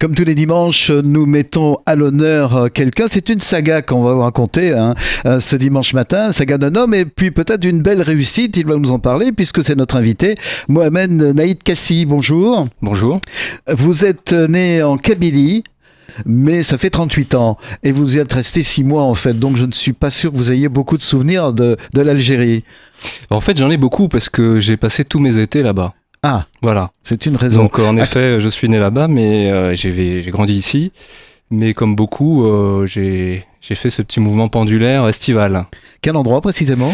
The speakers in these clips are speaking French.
Comme tous les dimanches, nous mettons à l'honneur quelqu'un. C'est une saga qu'on va vous raconter ce dimanche matin, saga d'un homme et puis peut-être d'une belle réussite. Il va nous en parler puisque c'est notre invité, Mohamed Naïd Kassi. Bonjour. Bonjour. Vous êtes né en Kabylie, mais ça fait 38 ans et vous y êtes resté 6 mois en fait. Donc je ne suis pas sûr que vous ayez beaucoup de souvenirs de l'Algérie. En fait, j'en ai beaucoup parce que j'ai passé tous mes étés là-bas. Ah, voilà. C'est une raison. Donc en effet, je suis né là-bas, mais j'ai grandi ici. Mais comme beaucoup, j'ai fait ce petit mouvement pendulaire estival. Quel endroit précisément ?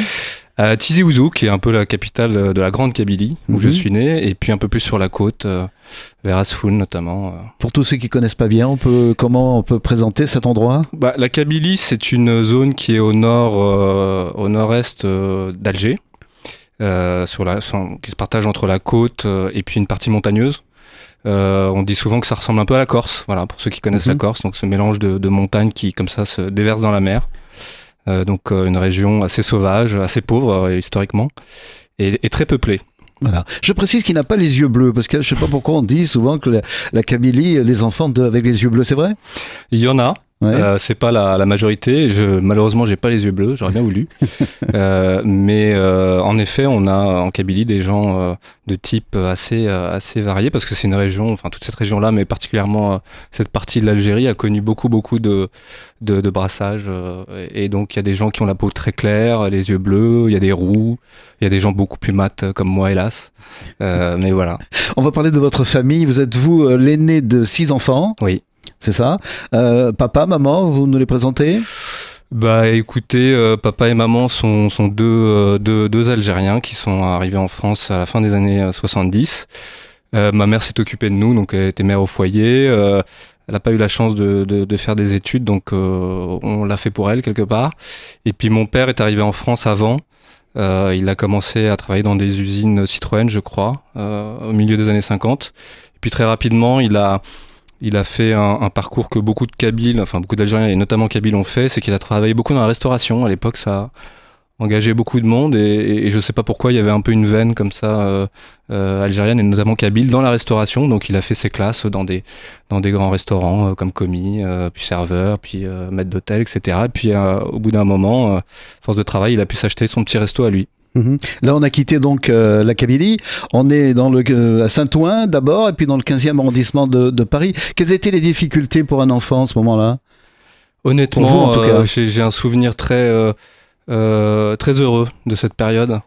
À Tizi Ouzou, qui est un peu la capitale de la Grande Kabylie, où je suis né, et puis un peu plus sur la côte, vers Asfoun notamment. Pour tous ceux qui ne connaissent pas bien, comment on peut présenter cet endroit ? La Kabylie, c'est une zone qui est au nord-est d'Alger. Qui se partage entre la côte et puis une partie montagneuse. On dit souvent que ça ressemble un peu à la Corse, voilà, pour ceux qui connaissent la Corse, donc ce mélange de montagnes qui comme ça se déverse dans la mer. Donc une région assez sauvage, assez pauvre historiquement, et très peuplée. Voilà. Je précise qu'il n'a pas les yeux bleus, parce que je ne sais pas pourquoi on dit souvent que la Kabylie, les enfants avec les yeux bleus, c'est vrai ? Il y en a. Ouais. C'est pas la majorité. Malheureusement, j'ai pas les yeux bleus. J'aurais bien voulu. Mais en effet, on a en Kabylie des gens de type assez variés parce que c'est une région, enfin toute cette région-là, mais particulièrement cette partie de l'Algérie a connu beaucoup de brassage. Et donc il y a des gens qui ont la peau très claire, les yeux bleus. Il y a des roux. Il y a des gens beaucoup plus mat comme moi, hélas. Mais voilà. On va parler de votre famille. Vous êtes l'aîné de 6 enfants ? Oui. C'est ça. Papa, maman, vous nous les présentez ? Écoutez, papa et maman sont deux Algériens qui sont arrivés en France à la fin des années 70. Ma mère s'est occupée de nous, donc elle était mère au foyer. Elle n'a pas eu la chance de faire des études, donc on l'a fait pour elle quelque part. Et puis mon père est arrivé en France avant. Il a commencé à travailler dans des usines Citroën, je crois, au milieu des années 50. Et puis très rapidement, il a fait un parcours que beaucoup de Kabyles, enfin beaucoup d'Algériens et notamment Kabyles ont fait, c'est qu'il a travaillé beaucoup dans la restauration. À l'époque, ça a engagé beaucoup de monde et je ne sais pas pourquoi, il y avait un peu une veine comme ça algérienne et notamment Kabyle dans la restauration. Donc il a fait ses classes dans des grands restaurants comme commis, puis serveur, puis maître d'hôtel, etc. Et puis au bout d'un moment, force de travail, il a pu s'acheter son petit resto à lui. Là, on a quitté donc la Kabylie. On est à Saint-Ouen d'abord, et puis dans le 15e arrondissement de Paris. Quelles étaient les difficultés pour un enfant à ce moment-là ? Honnêtement, pour vous, en tout cas. J'ai un souvenir très heureux de cette période.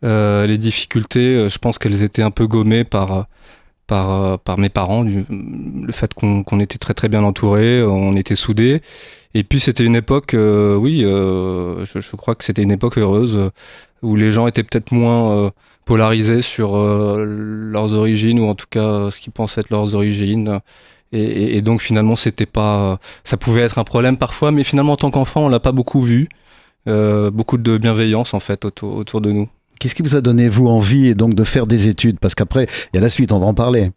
Les difficultés, je pense qu'elles étaient un peu gommées par mes parents, le fait qu'on était très très bien entourés, on était soudés. Et puis c'était une époque, je crois que c'était une époque heureuse, où les gens étaient peut-être moins polarisés sur leurs origines, ou en tout cas ce qu'ils pensaient être leurs origines. Et donc finalement, ça pouvait être un problème parfois, mais finalement en tant qu'enfant, on l'a pas beaucoup vu. Beaucoup de bienveillance en fait autour de nous. Qu'est-ce qui vous a donné, vous, envie donc de faire des études ? Parce qu'après, il y a la suite, on va en parler.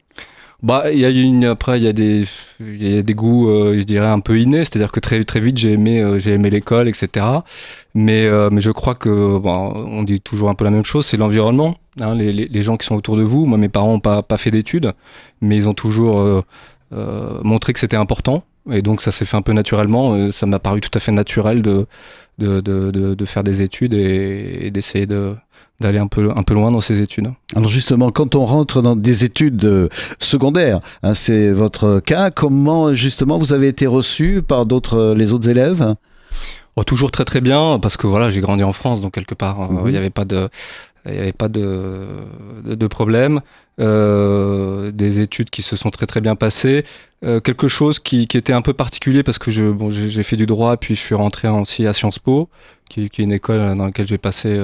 Après, il y a des goûts, je dirais, un peu innés. C'est-à-dire que très, très vite, j'ai aimé l'école, etc. Mais je crois que, on dit toujours un peu la même chose, c'est l'environnement. Hein, les gens qui sont autour de vous. Moi, mes parents n'ont pas fait d'études, mais ils ont toujours montré que c'était important. Et donc, ça s'est fait un peu naturellement. Ça m'a paru tout à fait naturel de faire des études et d'essayer d'aller un peu loin dans ces études. Alors justement, quand on rentre dans des études secondaires, c'est votre cas, comment justement vous avez été reçu par les autres élèves ? Toujours très très bien, parce que voilà, j'ai grandi en France, donc quelque part, il n'y avait pas de problème. Des études qui se sont très très bien passées. Quelque chose qui était un peu particulier, parce que j'ai fait du droit, puis je suis rentré aussi à Sciences Po, qui est une école dans laquelle j'ai passé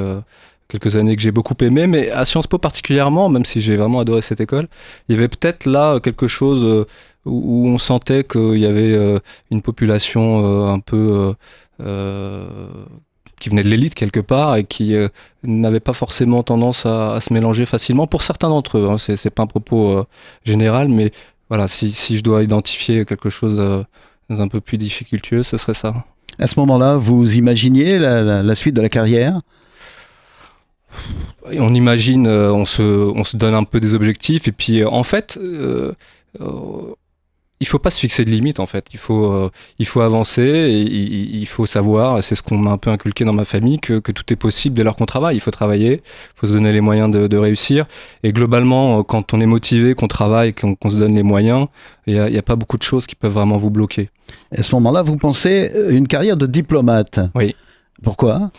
quelques années, que j'ai beaucoup aimé, mais à Sciences Po particulièrement, même si j'ai vraiment adoré cette école, il y avait peut-être là quelque chose où on sentait qu'il y avait une population un peu qui venait de l'élite quelque part et qui n'avait pas forcément tendance à se mélanger facilement pour certains d'entre eux. Hein. C'est pas un propos général, mais voilà, si je dois identifier quelque chose d'un peu plus difficultueux, ce serait ça. À ce moment-là, vous imaginiez la suite de la carrière ? On imagine, on se donne un peu des objectifs, et puis en fait, il il faut pas se fixer de limites en fait. Il faut avancer et il faut savoir, c'est ce qu'on m'a un peu inculqué dans ma famille, que tout est possible dès lors qu'on travaille. Il faut travailler, il faut se donner les moyens de réussir. Et globalement, quand on est motivé, qu'on travaille, qu'on se donne les moyens, il y a pas beaucoup de choses qui peuvent vraiment vous bloquer. À ce moment-là, vous pensez une carrière de diplomate. Oui. Pourquoi ?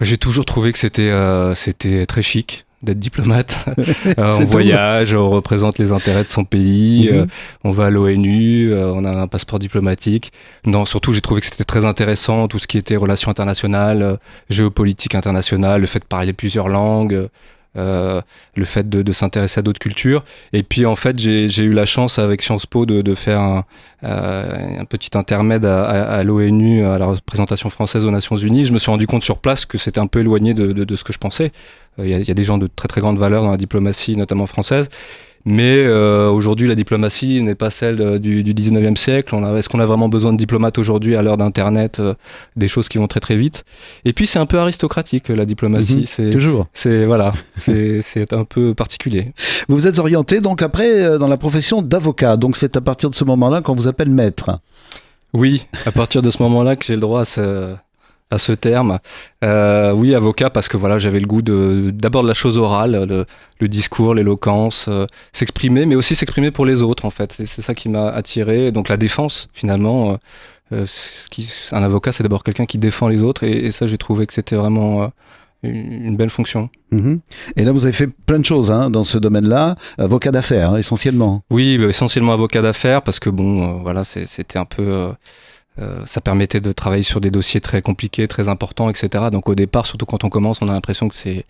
J'ai toujours trouvé que c'était très chic d'être diplomate. On voyage, on représente les intérêts de son pays, on va à l'ONU, on a un passeport diplomatique. Non, surtout, j'ai trouvé que c'était très intéressant, tout ce qui était relations internationales, géopolitique internationale, le fait de parler plusieurs langues, le fait de s'intéresser à d'autres cultures. Et puis, en fait, j'ai eu la chance avec Sciences Po de faire un petit intermède à l'ONU, à la représentation française aux Nations Unies. Je me suis rendu compte sur place que c'était un peu éloigné de ce que je pensais. Il y a des gens de très très grande valeur dans la diplomatie, notamment française. Mais aujourd'hui, la diplomatie n'est pas celle du 19e siècle. Est-ce qu'on a vraiment besoin de diplomates aujourd'hui à l'heure d'Internet, des choses qui vont très très vite. Et puis, c'est un peu aristocratique, la diplomatie. Toujours. C'est un peu particulier. Vous vous êtes orienté donc après dans la profession d'avocat. Donc, c'est à partir de ce moment-là qu'on vous appelle maître. Oui, à partir de ce moment-là que j'ai le droit à ce terme. Oui, avocat, parce que voilà, j'avais le goût d'abord de la chose orale, le discours, l'éloquence, s'exprimer, mais aussi s'exprimer pour les autres, en fait. C'est ça qui m'a attiré. Donc la défense, finalement, un avocat, c'est d'abord quelqu'un qui défend les autres, et ça, j'ai trouvé que c'était vraiment une belle fonction. Et là, vous avez fait plein de choses dans ce domaine-là, avocat d'affaires, essentiellement. Oui, essentiellement avocat d'affaires, parce que bon, voilà, c'était un peu... ça permettait de travailler sur des dossiers très compliqués, très importants, etc. Donc au départ, surtout quand on commence, on a l'impression que c'est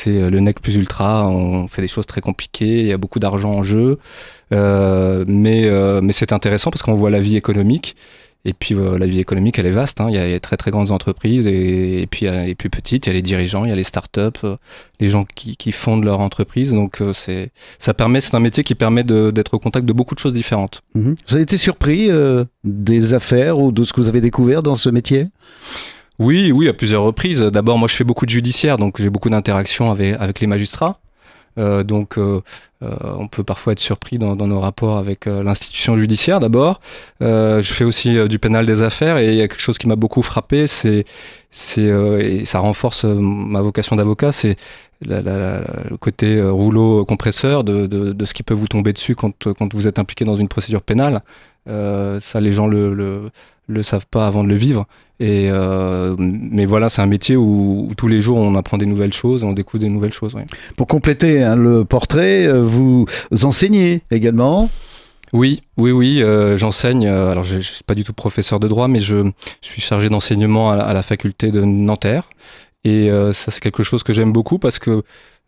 le nec plus ultra, on fait des choses très compliquées, il y a beaucoup d'argent en jeu, mais c'est intéressant parce qu'on voit la vie économique. Et puis la vie économique, elle est vaste, il y a très très grandes entreprises et puis il y a les plus petites, il y a les dirigeants, il y a les startups, les gens qui fondent leur entreprise. Donc c'est un métier qui permet d'être au contact de beaucoup de choses différentes. Vous avez été surpris des affaires ou de ce que vous avez découvert dans ce métier ? Oui, à plusieurs reprises. D'abord, moi je fais beaucoup de judiciaire, donc j'ai beaucoup d'interactions avec les magistrats. Donc on peut parfois être surpris dans nos rapports avec l'institution judiciaire d'abord. Je fais aussi du pénal des affaires et il y a quelque chose qui m'a beaucoup frappé, et ça renforce ma vocation d'avocat, c'est le côté rouleau compresseur de ce qui peut vous tomber dessus quand vous êtes impliqué dans une procédure pénale. Ça, les gens le savent pas avant de le vivre. Mais voilà, c'est un métier où tous les jours on apprend des nouvelles choses, on découvre des nouvelles choses. Oui. Pour compléter le portrait, vous enseignez également ? Oui, j'enseigne. Alors je suis pas du tout professeur de droit, mais je suis chargé d'enseignement à la faculté de Nanterre. Et ça, c'est quelque chose que j'aime beaucoup parce que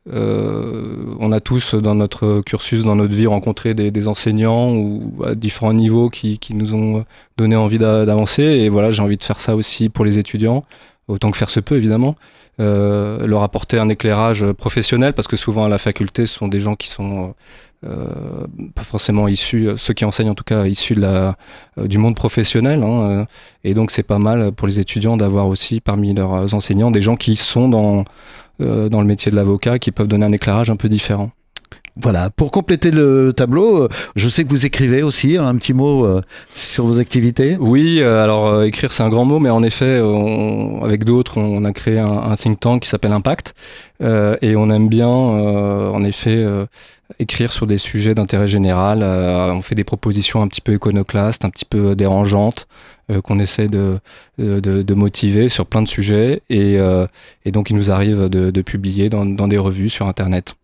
on a tous dans notre cursus, dans notre vie, rencontré des enseignants ou à différents niveaux qui nous ont donné envie d'avancer. Et voilà, j'ai envie de faire ça aussi pour les étudiants, autant que faire se peut évidemment. Leur apporter un éclairage professionnel, parce que souvent à la faculté, ce sont des gens qui sont pas forcément issus, ceux qui enseignent en tout cas, issus du monde professionnel. Et donc c'est pas mal pour les étudiants d'avoir aussi parmi leurs enseignants des gens qui sont dans le métier de l'avocat, qui peuvent donner un éclairage un peu différent. Voilà, pour compléter le tableau, je sais que vous écrivez aussi, un petit mot sur vos activités. Oui, alors écrire c'est un grand mot, mais en effet, avec d'autres, on a créé un think tank qui s'appelle Impact, et on aime bien, en effet, écrire sur des sujets d'intérêt général. On fait des propositions un petit peu iconoclastes, un petit peu dérangeantes, qu'on essaie de motiver sur plein de sujets, et donc il nous arrive de publier dans des revues sur Internet.